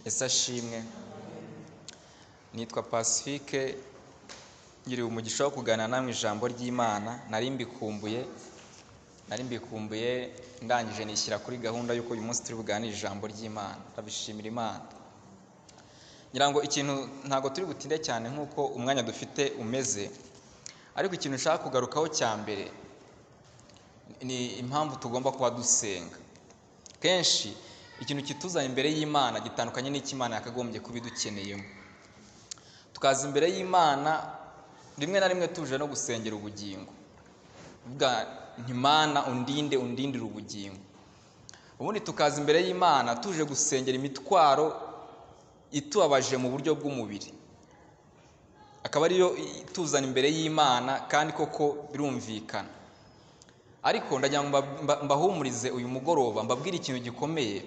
Ese ashimwe. Nitwa Pacifique, ngiriwe umugisha wo kuganira namwe ijambo ry'Imana. Nari mbikumbuye ndangije nishyira kuri gahunda y'uko uyu munsi turi buganire ijambo ry'Imana. Ndabishimira Imana. Ngira ngo ikintu ntago turi butinde cyane nk'uko umwanya dufite umeze, ariko ikintu nshaka kugarukaho cya mbere ni impamvu tugomba kuba dusenga. Kenshi ikintu kituzanye imbere y'Imana gitandukanye n'Imana yakagombye kubidukeneyemo. Tukaza imbere y'Imana rimwe na rimwe tuje no gusengera ubugingo, uvuga nti Mana undindire ubugingo. Ubundi tukaza imbere y'Imana tuje gusengera imitwaro itubabaje mu buryo bw'umubiri, akaba ariyo tuzana imbere y'Imana, kandi koko birumvikana. Ariko ndagira ngo mbahumurize uyu mugoroba, mbabwire ikintu gikomeye.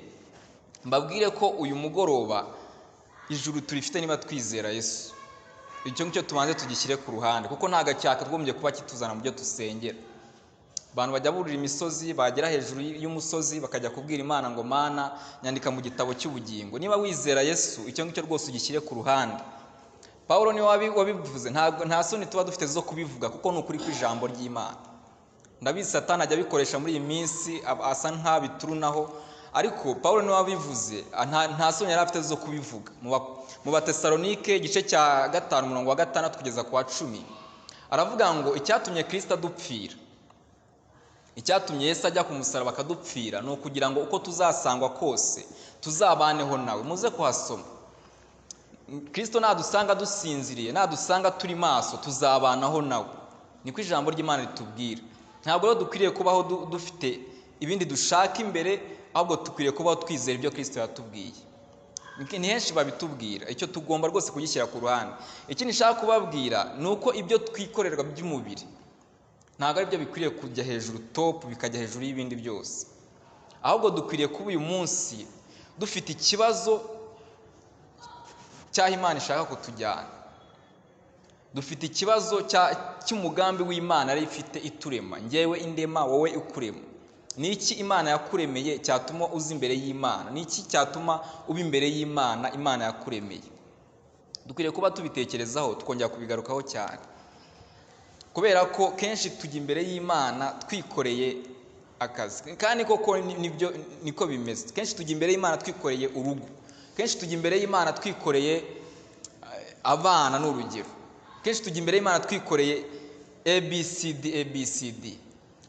Mbabwire ko uyu mugoroba ijuru turifite niba twizera Yesu. Icyo ngicyo tubanze tugishyire ku ruhande, kuko nta gacyaka twagombye kuba kituzana mu byo dusengera. Abantu bajya burira imisozi, bagera hejuru y'umusozi bakajya kubwira Imana ngo Mana nyandika mu gitabo cy'ubugingo. Niba wizera Yesu, icyo ngicyo rwose ugishyire ku ruhande. Pawulo ni wabivuze, nta soni tuba dufite zo kubivuga, kuko ni ukuri kw'ijambo ry'Imana. Ndabizi Satani ajya abikoresha muri iyi minsi asa nk'abiturunaho, ariko Pawulo ni wabivuze, nta soni yari afite zo kubivuga. Mu Batesalonike igice cya 5:6 kugeza ku 10 aravuga ngo icyatumye Kristo adupfira, icyatumye Yesu ajya ku musaraba akadupfira, ni ukugira ngo uko tuzasangwa kose tuzabaneho nawe. Muze kuhasoma. Kristo nadusanga dusinziriye, nadusanga turi maso, tuzabanaho nawe. Niko ijambo ry'Imana ritubwira. Ntabwo rero dukwiriye kubaho dufite ibindi dushaka imbere, ahubwo dukwiriye kubaho twizera ibyo Kristo yatubwiye. Ni henshi babitubwira, icyo tugomba rwose kugishyira ku ruhande. Ikindi nshaka kubabwira ni uko ibyo twikorerwa by'umubiri ntabwo ari byo bikwiriye kujya hejuru top, bikajya hejuru y'ibindi byose. Ahubwo dukwiriye kuba uyu munsi dufite ikibazo cy'aho Imana ishaka kutujyana. Dufite ikibazo cy'umugambi w'Imana yari ifite iturema. Njyewe indema, wowe ukurema. Ni iki Imana yakuremeye cyatuma uza imbere y'Imana? Ni iki cyatuma uba imbere y'Imana Imana yakuremeye? Dukwiriye kuba tubitekerezaho, tukongera kubigarukaho cyane. Kubera ko kenshi tujya imbere y'Imana twikoreye akazi, kandi koko niko bimeze. Kenshi tujya imbere y'Imana twikoreye urugo, kenshi tujya imbere y'Imana twikoreye abana n'urugero, kenshi tujya imbere y'Imana twikoreye ABCD.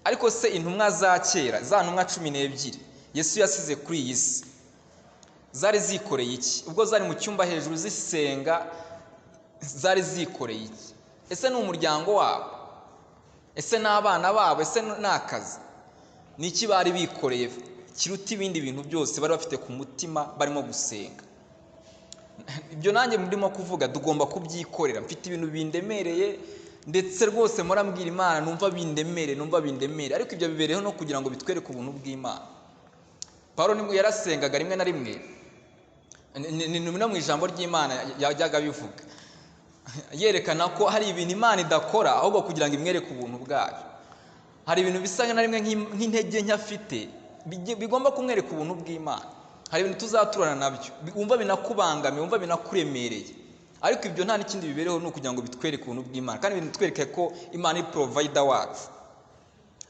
Ariko se intumwa za kera, za ntumwa 12 Yesu yasize kuri iyi si, zari zikoreye iki? Ubwo zari mu cyumba hejuru zisenga, zari zikoreye iki? Ese ni umuryango wabo? Ese ni abana babo? Ese ni akazi? Ni iki bari bikoreye kiruta ibindi bintu byose bari bafite ku mutima barimo gusenga? Ibyo nanjye ndimo kuvuga tugomba kubyikorera. Mfite ibintu bindemereye, ndetse rwose murambwira Imana numva bindemereye, ariko ibyo bibereho no kugira ngo bitwereke ubuntu bw'Imana. Pawulo nimwe yarasengaga rimwe na rimwe, ni no mu ijambo ry'Imana yajyaga bivuga, yerekana ko hari ibintu Imana idakora ahubwo kugira ngo imwereke ubuntu bwayo. Hari ibintu bisa na rimwe nk'intege nke afite bigomba kumwereka ubuntu bw'Imana. Hari ibintu tuzaturana nabyo wumva binakubangamiye, wumva binakuremereye, ariko ibyo nta n'ikindi bibereho ni ukugira ngo bitwereke ubuntu bw'Imana, kandi bitwereke ko Imana ari provider wacu.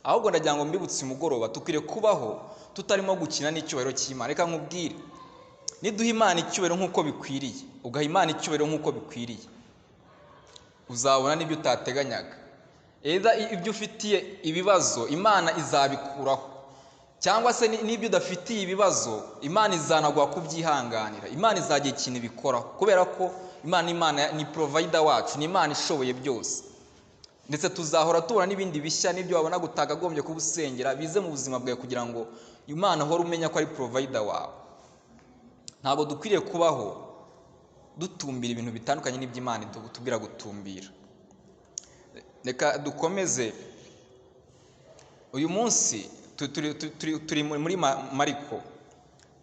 Ahubwo ndagira ngo mbibutse umugoroba, tukwiriye kubaho tutarimo gukina n'icyubahiro cy'Imana. Reka nkubwire, niduha Imana icyubahiro nk'uko bikwiriye, ugaha Imana icyubahiro nk'uko bikwiriye, uzabona n'ibyo utateganyaga. Ibyo ufitiye ibibazo Imana izabikuraho, cyangwa se n'ibyo udafitiye ibibazo Imana izanaguha kubyihanganira. Imana izagira ikintu ibikoraho, kubera ko Imana ni provider wacu, ni Imana ishoboye byose. Ndetse tuzahora tubona n'ibindi bishya, n'ibyo wabona gutagagombye kubusengera bize mu buzima bwawe, kugira ngo Imana uhore umenya ko ari provider wawe. Ntabwo dukwiriye kubaho dutumbira ibintu bitandukanye n'iby'Imana tubwira gutumbira. Reka dukomeze. Uyu munsi turi muri Mariko,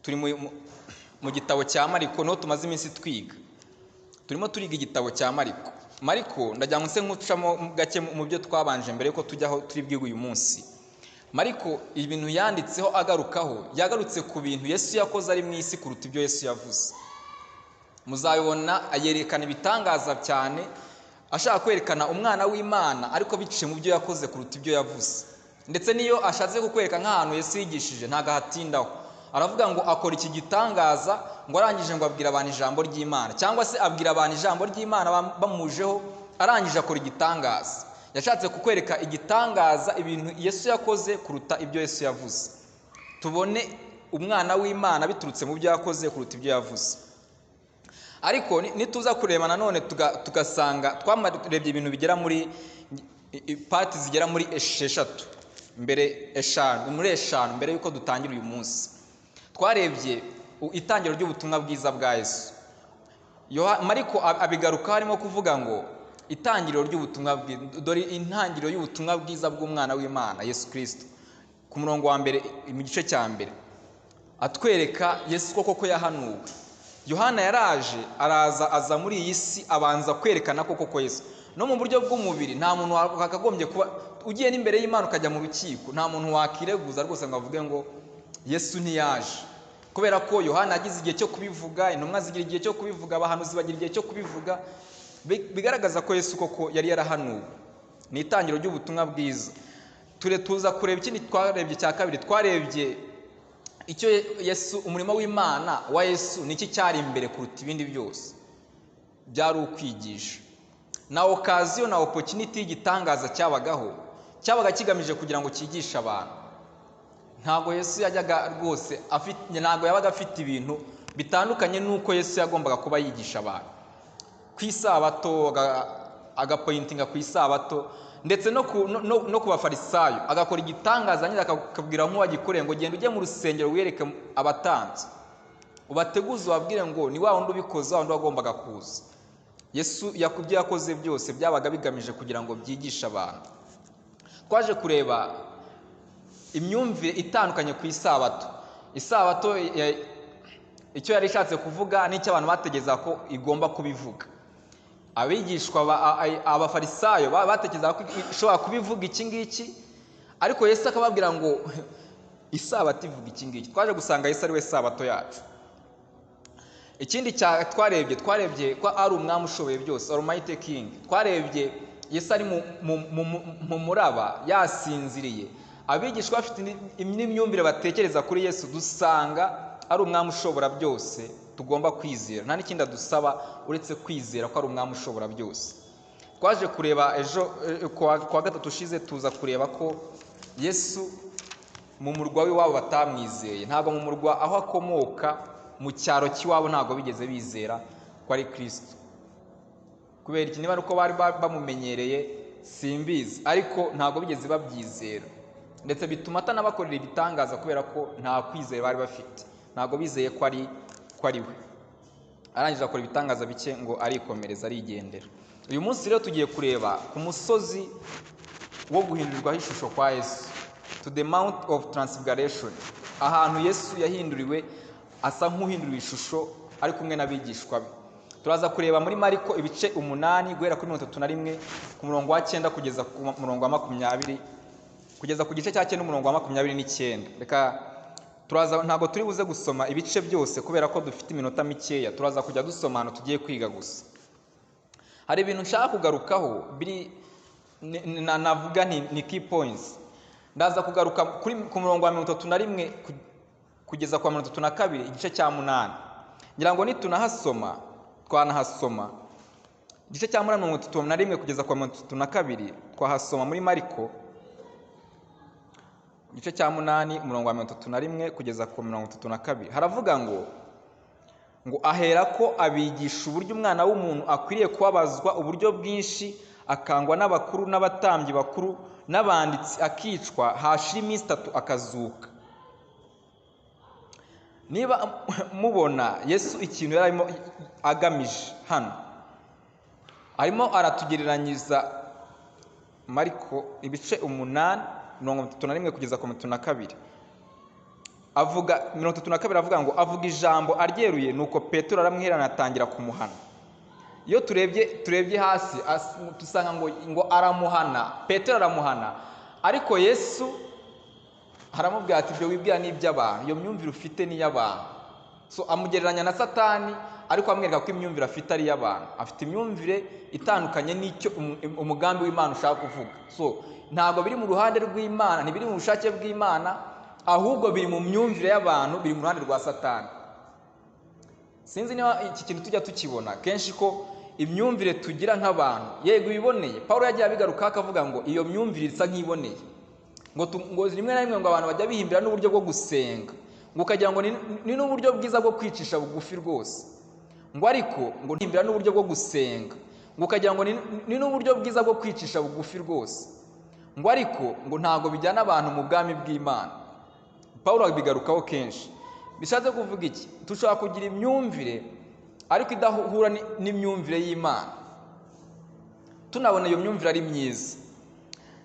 turi mu gitabo cya Mariko, niho tumaze iminsi twiga. Turimo turiga igitabo cya Mariko. Ndagira ngo nse nkucamo gake mu byo twabanje mbere yuko tujyaho turi bwiga uyu munsi. Mariko ibintu yanditseho agarukaho, yagarutse ku bintu Yesu yakoze ari mu isi kuruta ibyo Yesu yavuze. muzabibona yerekana ibitangaza cyane, ashaka kwerekana umwana w'Imana ariko biciye mu byo yakoze kuruta ibyo yavuze. Ndetse niyo ashatse kukwereka nk'ahantu Yesu yigishije ntago ahatindaho, aravuga ngo akora iki gitangaza ngo arangije ngo abwira abantu ijambo ry'Imana, cyangwa se abwira abantu ijambo ry'Imana bamujeho arangije akora igitangaza. Yashatse kukwereka igitangaza ibintu Yesu yakoze kuruta ibyo Yesu yavuze. Tubone umwana w'Imana biturutse mu byo yakoze kuruta ibyo yavuze. Ariko nituza kureba nanone tugasanga twamarebye ibintu bigera muri pati zigera muri esheshatu mbere eshanu mbere yuko dutangira uyu munsi. Twarebye itangiro ry'ubutumwa bwiza bwa Yesu. Mariko abigaruka harimo kuvuga ngo itangiro ry'ubutumwa bwiza, dore intangiriro y'ubutumwa bwiza bw'umwana w'Imana Yesu Kristo. Ku murongo wa mbere mu gice cya mbere atwereka Yesu koko yahanuwe. Yohana yaraje aza muri iyi si abanza kwerekana koko Yesu. No mu buryo bw'umubiri nta muntu wakagombye kuba ugiye n'imbere y'Imana ukajya mu rukiko, nta muntu wakireguza rwose ngo avuge ngo Yesu ntiyaje, kubera ko Yohana yagize igihe cyo kubivuga, intumwa zigira igihe cyo kubivuga, abahanuzi bagira igihe cyo kubivuga, bigaragaza ko Yesu koko yari yarahanuwe. Ni itangiro ry'ubutumwa bwiza. Tuza kureba ikindi twarebye cya kabiri, twarebye icyo Yesu, umurimo w'Imana wa Yesu niki cyari imbere kuruta ibindi byose, byari ukwigisha. Na occasion na opportunity y'igitangaza cyabaga kigamije kugira ngo cyigishe abantu. Ntago Yesu yajyaga rwose ntago yabaga afite ibintu bitandukanye nuko Yesu yagombaga kuba yigisha abantu. Ku isabato agapointinga ku isabato, ndetse no ku bafarisayo agakora igitangaza nyine akabwira nk'uwagikoreye ngo genda ujye mu rusengero wiyereke abatambyi ubateguze ubabwire ngo ni wa wundi ubikoze, wa wundi wagombaga kuza. Yesu yakubye yakoze byose byabaga bigamije kugira ngo byigishe abantu. Twaje kureba imyumvire itandukanye ku isabato. Isabato icyo yari ishatse kuvuga n'icyo abantu bategeza ko igomba kubivuga. Abigishwa abafarisayo batekereza ko ishobora kubivuga iki ngiki, ariko Yesu akababwira ngo isabato ivuga iki ngiki. Twaje gusanga Yesu ari we sabato yacu. Ikindi twarebye ko ari umwami ushoboye byose, Almighty King. Twarebye Yesu ari mu muraba yasinziriye. Abigishwa bafite n'imyumvire batekereza kuri Yesu, dusanga ari umwami ushobora byose tugomba kwizera. Nta n'ikindi adusaba uretse kwizera ko ari umwami ushobora byose. Twaje kureba ejo kwa gatatu ushize, tuza kureba ko Yesu mu murwa w'iwabo batamwizeye. Ntabwo mu murwa aho akomoka mu cyaro cy'iwabo ntabwo bigeze bizera ko ari Kristo. Kubera iki? Niba ari uko bari bamumenyereye simbizi, ariko ntabwo bigeze babyizera, ndetse bituma atanabakorera ibitangaza kubera ko nta kwizera bari bafite. Ntabwo bizeye ko ari we. Arangije akora ibitangaza bike ngo arikomereza arigendera. Uyu munsi rero tugiye kureba ku musozi wo guhindurirwaho ishusho kwa Yesu, to the mount of transfiguration, ahantu Yesu yahinduriwe asa nk'uhinduriwe ishusho ari kumwe n'abigishwa be. Turaza kureba muri Mariko ibice 8 guhera kuri 31 ku murongo wa 9 kugeza ku murongo wa 20, kugeza ku gice cya 9 n'umurongo wa 29. Reka ntabwo turi buze gusoma ibice byose kubera ko dufite iminota mikeya. Turaza kujya dusoma hano tugiye kwiga gusa. Hari ibintu nshaka kugarukaho navuga ni key points. Ndaza kugaruka ku murongo wa 31 kugeza kwa 32 igice cya 8. Ngira ngo nitunahasoma twanahasoma igice cya 31 kugeza kwa 32 twahasoma muri Mariko igice cya 8 umurongo wa 31 kugeza ku 32. Haravuga ngo ahera ko abigisha uburyo umwana w'umuntu akwiriye kubabazwa uburyo bwinshi, akangwa n'abakuru n'abatambyi bakuru n'abanditsi, akicwa, hashira iminsi 3 akazuka. Niba mubona Yesu ikintu yarimo agamije hano, arimo aratugereranyiza Mariko ibice 8 31 kugeza ku 32. Avuga 32 avuga ngo avuga ijambo aryeruye, nuko Petero aramwihera atangira kumuhana. Iyo turebye hasi dusanga ngo aramuhana, Petero aramuhana, ariko Yesu haramubwira ati ibyo wibwira n'iby'abantu, iyo myumvire ufite n'iy'abantu. So amugereranya na Satani, ariko amwereka ko imyumvire afite ari y'abantu. Afite imyumvire itandukanye n'icyo umugambi w'Imana ushaka kuvuga. So ntabwo biri mu ruhande rw'Imana, ntibiri mu bushake bw'Imana, ahubwo biri mu myumvire y'abantu, biri mu ruhande rwa Satani. Sinzi niba iki kintu tujya tukibona kenshi ko imyumvire tugira nk'abantu yego ibiboneye. Paulo yagiye abigaruka akavuga ngo iyo myumvire isa nk'iboneye, ngo rimwe na rimwe ngo abantu bajya bihimbira n'uburyo bwo gusenga, ngo ukagira ngo ni n'uburyo bwiza bwo kwicisha bugufi rwose, ngo ariko ngo ntihimbira n'uburyo bwo gusenga, ngo ukagira ngo ni n'uburyo bwiza bwo kwicisha bugufi rwose, ngo ariko ngo ntabwo bijyana abantu mu bwami bw'Imana. Paulo abigarukaho kenshi. Bishatse kuvuga iki? Dushobora kugira imyumvire ariko idahura n'imyumvire y'Imana, tunabona iyo myumvire ari myiza.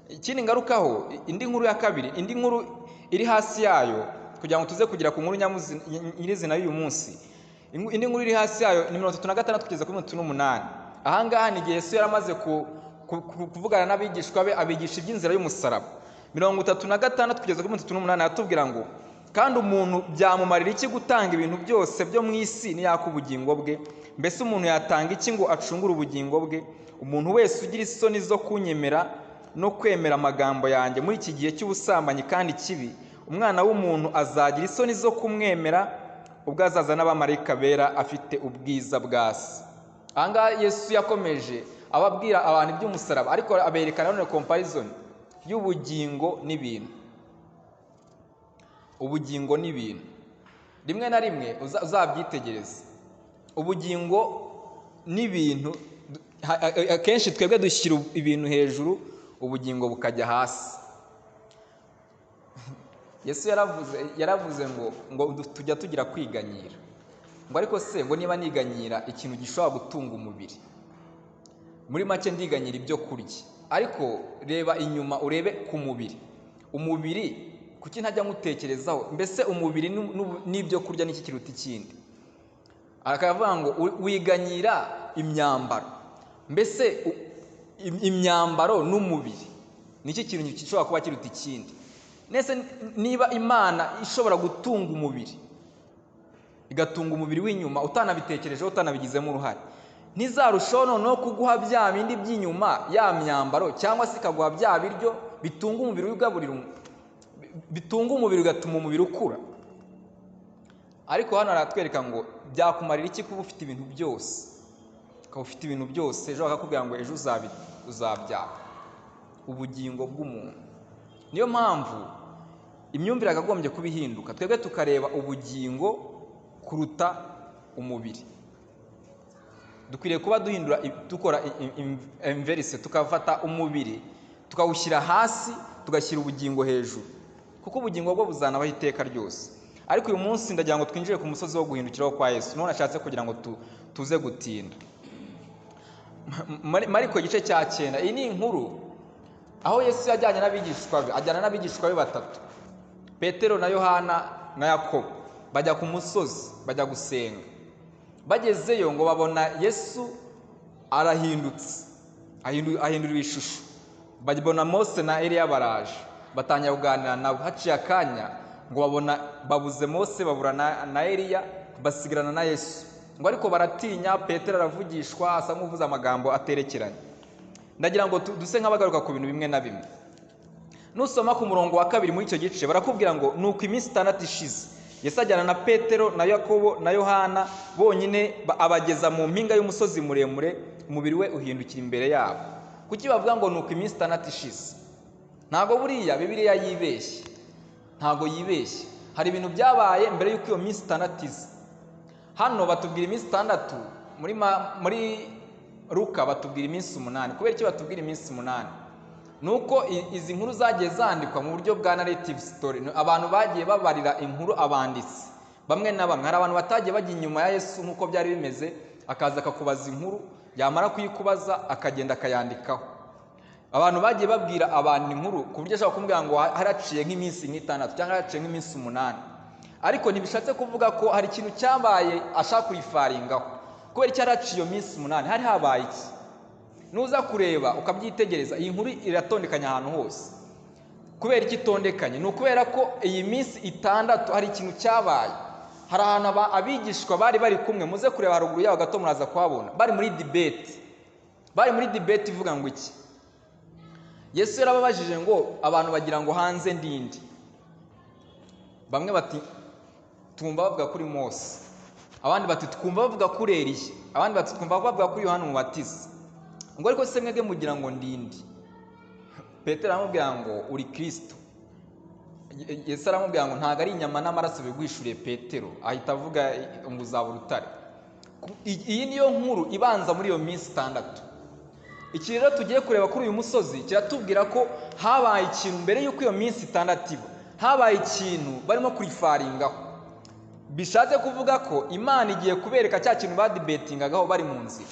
Ikindi ngarukaho, indi nkuru ya kabiri, indi nkuru iri hasi yayo, kugira ngo tuze kugira ku nkuru nyirizina y'uyu munsi. Indi nkuru iri hasi yayo ni 36 kugeza kuri 38. Ahangaha ni igihe Yesu yaramaze kuvugana n'abigishwa be, abigisha iby'inzira y'umusaraba. 36 kugeza kuri 38 atubwira ngo kandi umuntu byamumarira iki gutanga ibintu byose byo mu isi niyaka ubugingo bwe? Mbese umuntu yatanga iki ngo acungure ubugingo bwe? Umuntu wese ugira isoni zo kunyemera no kwemera amagambo yanjye muri iki gihe cy'ubusambanyi kandi kibi, umwana w'umuntu azagira isoni zo kumwemera ubwo azaza n'abamarayika bera afite ubwiza bwa se. Ahangaha Yesu yakomeje ababwira abantu iby'umusaraba, ariko aberekana none comparison y'ubugingo n'ibintu. Ubugingo n'ibintu, rimwe na rimwe uzabyitegereza. Ubugingo n'ibintu, akenshi twebwe dushyira ibintu hejuru, ubugingo bukajya hasi. Yesu yaravuze ngo tujya tugira kwiganyira, ngo ariko se ngo niba niganyira ikintu gishobora gutunga umubiri, muri make ndiganyira ibyo kurya, ariko reba inyuma urebe ku mubiri. Umubiri kuki ntajya mutekerezaho? Mbese umubiri n'ibyo kurya n'iki kiruta ikindi? Akavuga ngo wiganyira imyambaro. Mbese imyambaro n'umubiri niki kintu gishobora kuba kiruta ikindi? Nese niba Imana ishobora gutunga umubiri, igatunga umubiri w'inyuma utanabitekerejeho, utanabigizemo uruhare, ntizarushaho noneho kuguha bya bindi by'inyuma, ya myambaro, cyangwa se ikaguha bya biryo bitunga umubiri w'igaburira, bitunga umubiri ugatuma umubiri ukura? Ariko hano aratwereka ngo byakumarira iki kuba ufite ibintu byose? Ukaba ufite ibintu byose, ejo bakakubwira ngo ejo uzabyara ubugingo bw'umuntu. Niyo mpamvu imyumvire yakagombye kubihinduka, twebwe tukareba ubugingo kuruta umubiri. Dukwiriye kuba duhindura, dukora inverse, tukafata umubiri tukawushyira hasi, tugashyira ubugingo hejuru, kuko ubugingo bwo buzanabaho iteka ryose. Ariko uyu munsi ndagira ngo twinjire ku musozi wo guhindukiraho kwa Yesu. None ashatse kugira ngo tuze gutinda. Mariko igice cya 9, iyi ni inkuru aho Yesu yajyanye n'abigishwa be, ajyana n'abigishwa be batatu, Petero na Yohana na Yakobo, bajya ku musozi, bajya gusenga. Bagezeyo ngo babona Yesu arahindutse, ahindura ishusho. Babona Mose na Eliya baraje, batangira kuganira nabo. Haciye akanya ngo babona babuze Mose, babura na Eliya, basigirana na Yesu. Ngo ariko baratinya, Petero aravugishwa, asa nk'uvuza amagambo aterekeranye. Ndagira ngo duse nk'abagaruka ku bintu bimwe na bimwe. Nusoma ku murongo wa 2 muri icyo gice, barakubwira ngo nuko iminsi 6 ishize, Yesu ajyana na Petero na Yakobo na Yohana bonyine, abageza mu mpinga y'umusozi muremure, umubiri we uhindukira imbere yabo. Kuki bavuga ngo nuko iminsi 6 ishize? Ntago buriya Bibiliya yibeshye, ntago yibeshye. Hari ibintu byabaye mbere y'uko iyo minsi 6 iza. Hano batubwira iminsi 6, muri Luka batubwira iminsi 8. Kubera iki batubwira iminsi 8? Nuko izi nkuru zagiye zandikwa mu buryo bwa narrative story. Abantu bagiye babarira inkuru abanditsi bamwe na bamwe. Hari abantu batagiye bajya inyuma ya Yesu nk'uko byari bimeze, akaza akakubaza inkuru, yamara kuyikubaza akagenda akayandikaho. Abantu bagiye babwira abantu inkuru ku buryo ashaka kumbwira ngo haraciye nk'iminsi 6 cyangwa haraciye nk'iminsi 8, ariko ntibishatse kuvuga ko hari ikintu cyabaye ashaka kuyifaringaho. Kubera icyo haraciye iyo minsi 8, hari habaye iki? Nuza kureba ukabyitegereza, iyi nkuru iratondekanya ahantu hose. Kubera iki itondekanye? Ni ukubera ko iyi minsi 6 hari ikintu cyabaye. hari ahantu abigishwa bari kumwe, muze kureba haruguru yaho gato muraza kuhabona, bari muri debate ivuga ngo iki. Yesu yarababajije ngo abantu bagira ngo hanze ndindi. Bamwe bati twumva bavuga kuri Mose, abandi bati twumva bavuga kuri Eliya, abandi bati twumva bavuga kuri Yohana Umubatiza. Ngo ariko se mwebwe mugira ngo ndindi? Petero aramubwira ngo uri Kristo. Yesu aramubwira ngo ntago ari inyama n'amaraso bigwishuriye Petero, ahita avuga ngo uzaba urutare. Iyi niyo nkuru ibanza muri iyo minsi 6. Iki rero tugiye kureba kuri uyu musozi kiratubwira ko habaye ikintu mbere y'uko iyo minsi 6 iba. Habaye ikintu barimo kurifaringaho, bishatse kuvuga ko Imana igiye kubereka cya kintu badibetingagaho bari mu nzira.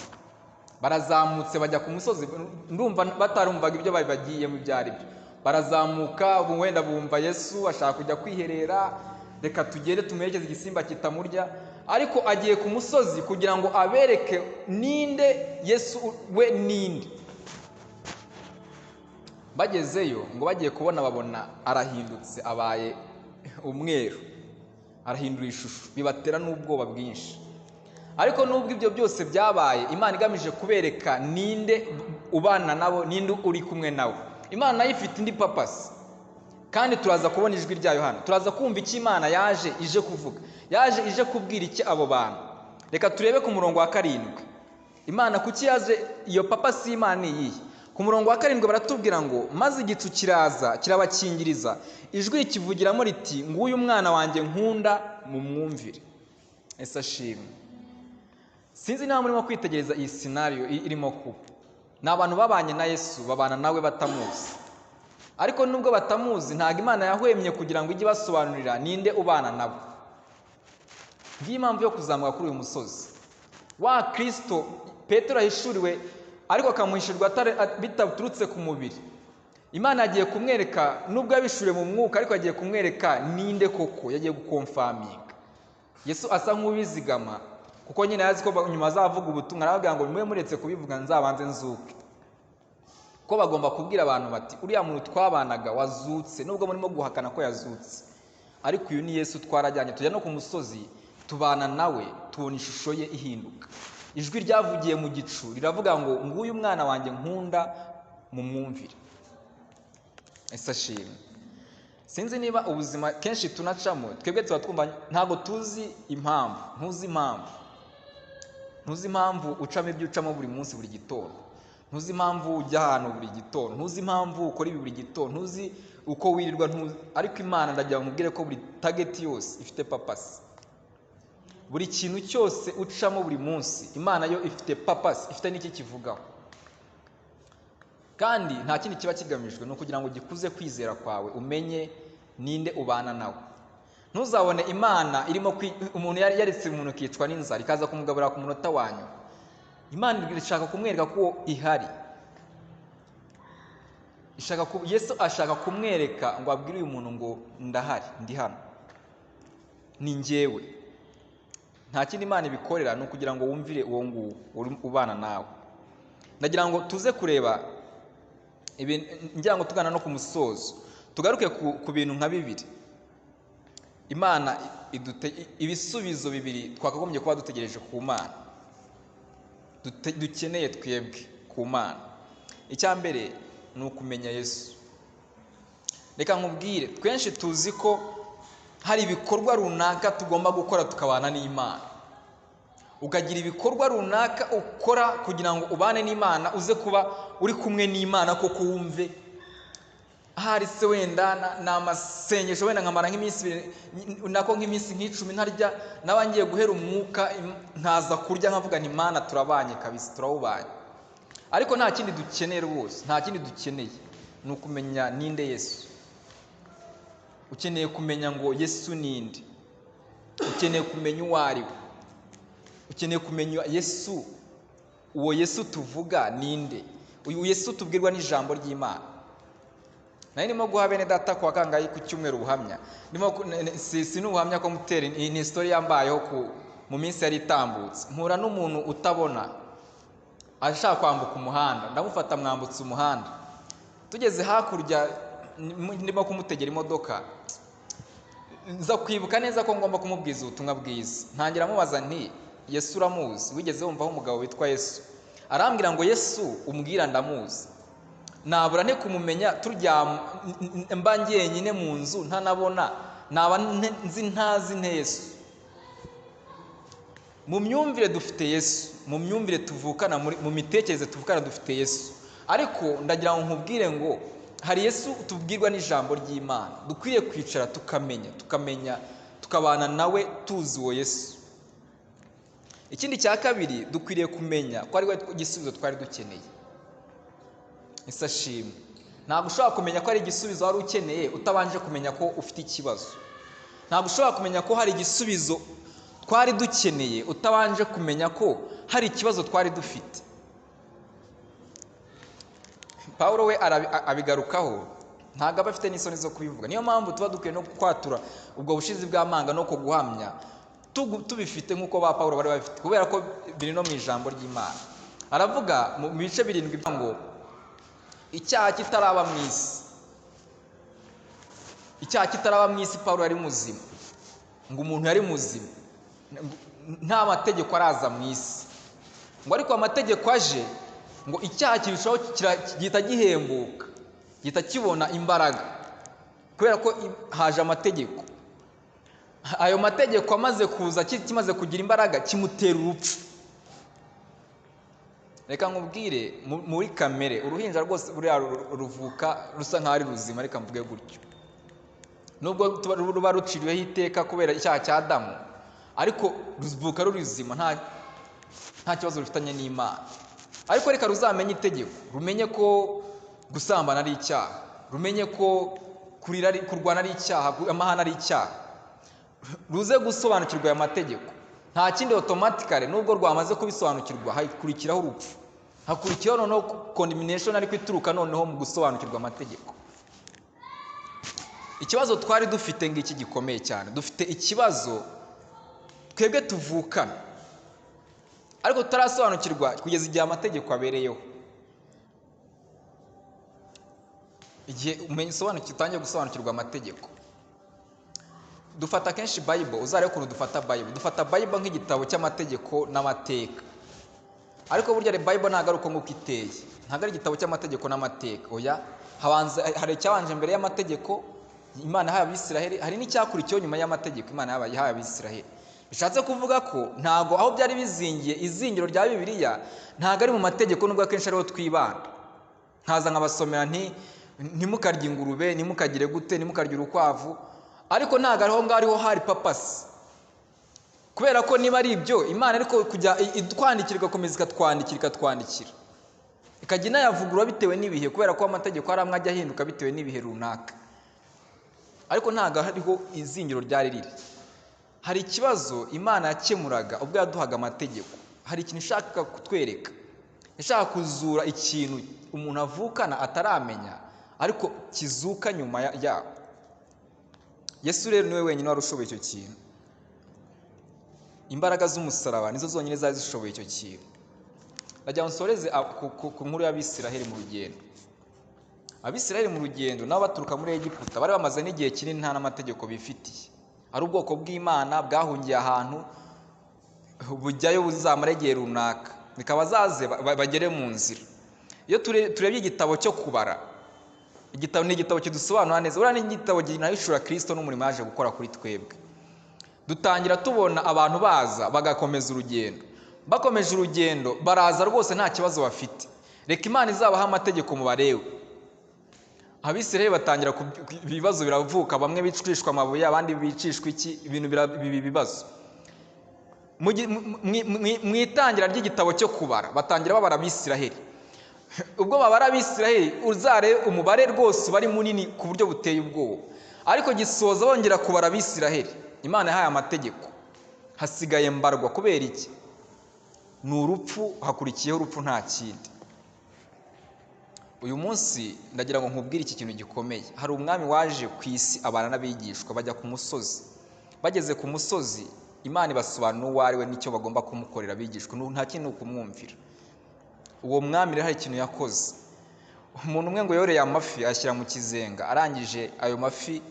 Barazamutse bajya ku musozi, ndumva batarumvaga ibyo bari bagiyemo byari byo. Barazamuka wenda bumva Yesu ashaka kujya kwiherera, reka tugende tumerekeze igisimba kitamurya. Ariko agiye ku musozi kugira ngo abereke ninde Yesu we ninde. Bagezeyo ngo bagiye kubona babona arahindutse, abaye umweru, arahindura ishusho, bibatera n'ubwoba bwinshi. Ariko nubwo ibyo byose byabaye, Imana igamije kubereka ninde ubana nabo, ninde uri kumwe nawe. Imana nayo ifite indi purpose, kandi turaza kubona ijwi ryayo hano. Turaza kumva icyo Imana yaje ije kuvuga, yaje ije kubwira iki abo bantu. Reka turebe ku murongo wa 7. Imana kuki yaje, iyo purpose y'Imana iyihe? Ku murongo wa 7 baratubwira ngo maze igicu kiraza kirabakingiriza, ijwi kivugiramo riti nguyu umwana wanjye nkunda mumwumvire. Ese ashimwe. Sinzi niba murimo kwitegereza iyi scenario irimo kuba. Ni abantu babanye na Yesu, babana nawe batamuzi. Ariko nubwo batamuzi, ntago Imana yahwemye kugira ngo ijye basobanurira ninde ubana nabo. Ngiye impamvu yo kuzamuka kuri uyu musozi wa Kristo Petero ahishuriwe, ariko akamuhishurwa bitaturutse ku mubiri. Imana yagiye kumwereka, nubwo yabishuriwe mu mwuka, ariko yagiye kumwereka ninde koko, yagiye gukonfaminga. Yesu asa nk'ubizigama, kuko nyine yazi ko nyuma azavuga ubutumwa, aravuga ngo mwe muretse kubivuga nzabanze nzuke. Ko bagomba kubwira abantu bati uriya muntu twabanaga wazutse, nubwo murimo guhakana ko yazutse, ariko uyu ni Yesu twarajyanye, tujya no ku musozi tubana nawe, tubona ishusho ye ihinduka. Ijwi ryavugiye mu gicu riravuga ngo nguyu umwana wanjye nkunda mumwumvire. Ese ashimwe. Sinzi niba ubuzima kenshi tunacamo, twebwe tuba twumva ntago tuzi impamvu, ntuzi impamvu ucamo ibyo ucamo buri munsi buri gitondo, ntuzi impamvu ujya ahantu buri gitondo, ntuzi impamvu ukora ibi buri gitondo, ntuzi uko wirirwa, ariko Imana ndagira ngo mubwire ko buri target yose ifite purpose. Buri kintu cyose ucamo buri munsi, Imana yo ifite purpose, ifite n'iki kivugaho. Kandi nta kindi kiba kigamijwe, no kugira ngo gikuze kwizera kwawe, umenye ninde ubana nawe. Ntuzabone Imana irimo umuntu yaretse umuntu kicwa n'inzara ikaza kumugaburira ku munota wanyu. Imana irashaka kumwereka ko ihari. Yesu ashaka kumwereka ngo abwire uyu muntu ngo ndahari, ndi hano, ni njyewe. Nta kindi Imana ibikorera, no kugira ngo wumvire uwo nguwo ubana nawe. Ndagira ngo tuze kureba ngira ngo tugana no ku musozo, tugaruke ku bintu nka 2. Imana ibisubizo 2 twakagombye kuba dutegereje ku Mana, dukeneye twebwe ku Mana. Icya mbere ni ukumenya Yesu. Reka nkubwire, twenshi tuzi ko hari ibikorwa runaka tugomba gukora tukabana n'Imana. Ukagira ibikorwa runaka ukora kugira ngo ubane n'Imana, uze kuba uri kumwe n'Imana koko wumve. Ahari se wenda n'amasengesho wenda nkamara nk'iminsi nako nk'iminsi 10 ntarya, nabangiye guhera umwuka ntaza kurya, nkavuga nti Imana turabanye kabisa, turawubanye. Ariko nta kindi dukeneye rwose, nta kindi dukeneye, ni ukumenya ninde Yesu. Ukeneye kumenya ngo Yesu ninde, ukeneye kumenya uwo ari we, ukeneye kumenya Yesu, uwo Yesu tuvuga ninde, uyu Yesu tubwirwa n'ijambo ry'Imana. Nari ndimo guha bene data kwa kangayi ku cyumweru ubuhamya, si n'ubuhamya ko mutera, ni history yambayeho mu minsi yari itambutse. Mpura n'umuntu utabona ashaka kwambuka umuhanda, ndamufata mwambutse umuhanda. Tugeze hakurya ndimo kumutegera imodoka, nza kwibuka neza ko ngomba kumubwiza ubutumwa bwiza. Ntangira mubaza nti Yesu uramuzi? Wigeze wumvaho umugabo witwa Yesu? Arambwira ngo Yesu umbwira ndamuzi. Nabura nte kumumenya turya mba ngenyine mu nzu ntanabona, naba nzi ntazi nte Yesu. Mu myumvire dufite Yesu, mu myumvire tuvukana, mu mitekerereze tuvukana dufite Yesu. Ariko ndagira ngo nkubwire ngo hari Yesu tubwirwa n'ijambo ry'Imana, dukwiye kwicara tukamenya tukabana nawe tuzi uwo Yesu. Ikindi cya kabiri dukwiriye kumenya ko ari we igisubizo twari dukeneye. Isashimwe. Ntabwo ushobora kumenya ko ari igisubizo wari ukeneye utabanje kumenya ko ufite ikibazo. Ntabwo ushobora kumenya ko hari igisubizo twari dukeneye utabanje kumenya ko hari ikibazo twari dufite. Pawulo we abigarukaho, ntabwo aba afite n'isoni zo kubivuga. Niyo mpamvu tuba dukwiye no kwatura ubwo bushizi bw'amanga no kuguhamya tubifite nk'uko ba Pawulo bari bafite, kubera ko biri no mu ijambo ry'Imana. Aravuga mu bice 7 ngo icyaha kitaraba mu isi, icyaha kitaraba mu isi Pawulo yari muzima, ngo umuntu yari muzima, nta mategeko araza mu isi, ngo ariko amategeko aje ngo icyaha kirushaho gihita gihembuka, gihita kibona imbaraga, kubera ko haje amategeko. Ayo mategeko amaze kuza, kimaze kugira imbaraga, kimutera urupfu. Reka nkubwire, muri kamere uruhinja rwose buriya ruvuka rusa nk'aho ari ruzima, reka mvuge gutyo. Nubwo ruba ruciriweho iteka kubera icyaha cya Adamu, ariko ruvuka ruzima, nta kibazo rufitanye n'Imana. Ariko reka ruzamenye itegeko, rumenye ko gusambana ari icyaha, rumenye ko kurwana ari icyaha, amahane ari icyaha, ruze gusobanukirwa aya mategeko. Nta kindi automatically, nubwo rwamaze kubisobanukirwa, hakurikiraho urupfu, hakurikiraho noneho condemnation, ariko ituruka noneho mu gusobanukirwa amategeko. Ikibazo twari dufite ngiki gikomeye cyane, dufite ikibazo twebwe tuvukana, ariko tutarasobanukirwa kugeza igihe amategeko abereyeho. Igihe utangiye gusobanukirwa amategeko, dufata kenshi Bible. Uzarebe ukuntu dufata Bible nk'igitabo cy'amategeko n'amateka. Ariko burya Bible ntabwo ari uko nguko iteye, ntabwo ari igitabo cy'amategeko n'amateka. Oya, hari icyabanje mbere y'amategeko Imana yahaye Abisiraheli, hari n'icyakurikiyeho nyuma y'amategeko Imana yahaye Abisiraheli. Bishatse kuvuga ko ntabwo aho byari bizingiye, izingiro rya Bibiliya ntabwo ari mu mategeko, nubwo akenshi ariho twibanda. Nkaza nkabasomera ntimukarye ingurube, ntimukagire gute, ntimukarye urukwavu, ariko ntabwo ariho ngaho hari papasi. Kubera ko niba ari ibyo, Imana ariko kujya itwandikira, igakomeza ikatwandikira, ikajya inayavugurura bitewe n'ibihe, kubera ko amategeko hari amwe ajya ahinduka bitewe n'ibihe runaka. Ariko ntabwo hariho izingiro ryari riri. Hari ikibazo Imana yakemuraga ubwo yaduhaga amategeko. Hari ikintu ishaka kutwereka, ishaka kuzura ikintu umuntu avukana ataramenya, ariko kizuka nyuma yaho. Yesu rero niwe wenyine wari ushoboye icyo kintu. Imbaraga z'umusaraba nizo zonyine zari zishoboye icyo kintu. Ndagira ngo nsoreze ku nkuru y'Abisiraheli mu rugendo. Abisiraheli mu rugendo nabo baturuka muri Egiputa, bari bamaze n'igihe kinini nta n'amategeko bifitiye. Ari ubwoko bw'Imana bwahungiye ahantu bujyayo buzamara igihe runaka, bikaba zaze bagere mu nzira. Iyo turebye igitabo cyo kubara, igitabo ni igitabo kidusobanura neza. Uriya ni igitabo ginahishura Kristo n'umurimo yaje gukora kuri twebwe. Dutangira tubona abantu baza bagakomeza urugendo, bakomeje urugendo baraza rwose nta kibazo bafite. Reka Imana izabaha amategeko mu barewe. Abisiraheli batangira ibibazo biravuka, bamwe bicishwa amabuye, abandi bicishwa iki, ibintu bibazo. Mu itangira ry'igitabo cyo kubara, batangira babara Abisiraheli. Ubwo babara Abisiraheli, uzarebe umubare rwose bari munini ku buryo buteye ubwoba. Ariko gisoza bongera kubara Abisiraheli, Imana yahaye amategeko, hasigaye mbarwa. Kubera iki? Ni urupfu, hakurikiyeho urupfu, nta kindi. Uyu munsi ndagira ngo nkubwire iki kintu gikomeye. Hari umwami waje ku isi abana n'abigishwa, bajya ku musozi. Bageze ku musozi, Imana ibasobanura uwo ari we n'icyo bagomba kumukorera abigishwa, nta kindi ni ukumwumvira. Uwo mwami rero hari ikintu yakoze. Umuntu umwe ngo yoreye amafi ashyira mu kizenga, arangije ayo mafi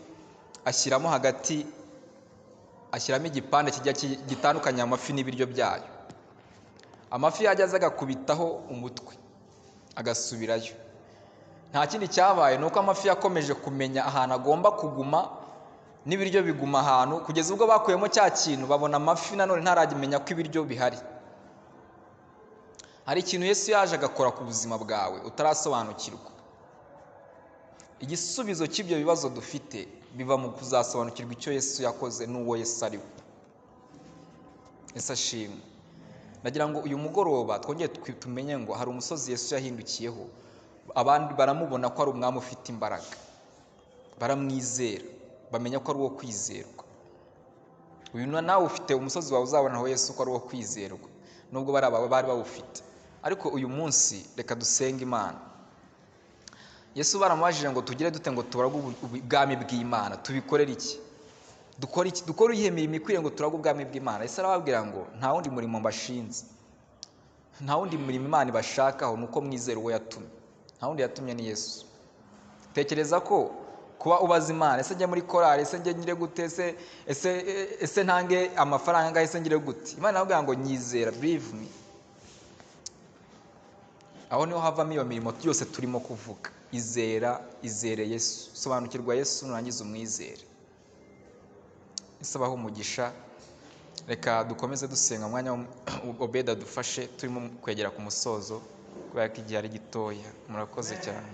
ashyiramo hagati ashyiramo igipande kijya gitandukanya amafi n'ibiryo byayo. Amafi yajyaze agakubitaho umutwe agasubirayo. Nta kindi cyabaye, nuko amafi yakomeje kumenya ahantu agomba kuguma n'ibiryo biguma ahantu, kugeza ubwo bakuyemo cya kintu babona amafi nanone ntaragimenya ko ibiryo bihari. Hari ikintu Yesu yaje agakora ku buzima bwawe utarasobanukirwa. Igisubizo cy'ibyo bibazo dufite biva mu kuzasobanukirwa icyo Yesu yakoze n'uwo Yesu ari we. Yesu ashimwe. Ndagira ngo uyu mugoroba twongere tumenye ngo hari umusozi Yesu yahindukiyeho, abandi baramubona ko ari umwami ufite imbaraga, baramwizera, bamenya ko ari uwo kwizerwa. Uyu nawe ufite umusozi wawe uzabonaho Yesu ko ari uwo kwizerwa, nubwo bari bawufite. Ariko uyu munsi reka dusenge Imana. Yesu baramubajije ngo tugire dute ngo turage ubwami bw'Imana, tubikorere iki? Dukore iyihe mirimo ikwiriye ngo turage ubwami bw'Imana? Yesu arababwira ngo nta wundi murimo mbashinze, nta wundi murimo Imana ibashakaho, nuko mwizera uwo yatumye. Nta wundi yatumye ni Yesu. Tekereza ko kuba ubaza Imana, ese njye muri korali, ese njye ngire gute, ese ntange amafaranga, ese ngire gute? Imana irababwira ngo nyizera, believe me. Aho niho havamo iyo mirimo yose turimo kuvuga. Izere Yesu, sobanukirwa Yesu nurangiza umwizere. Yesu abaho umugisha. Reka dukomeze dusenga, umwanya Obeda dufashe, turimo kwegera ku musozo kubera ko igihe ari gitoya. Murakoze cyane.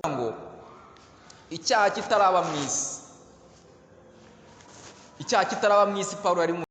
Ngo icyaha kitaraba mu isi, Pawulo ari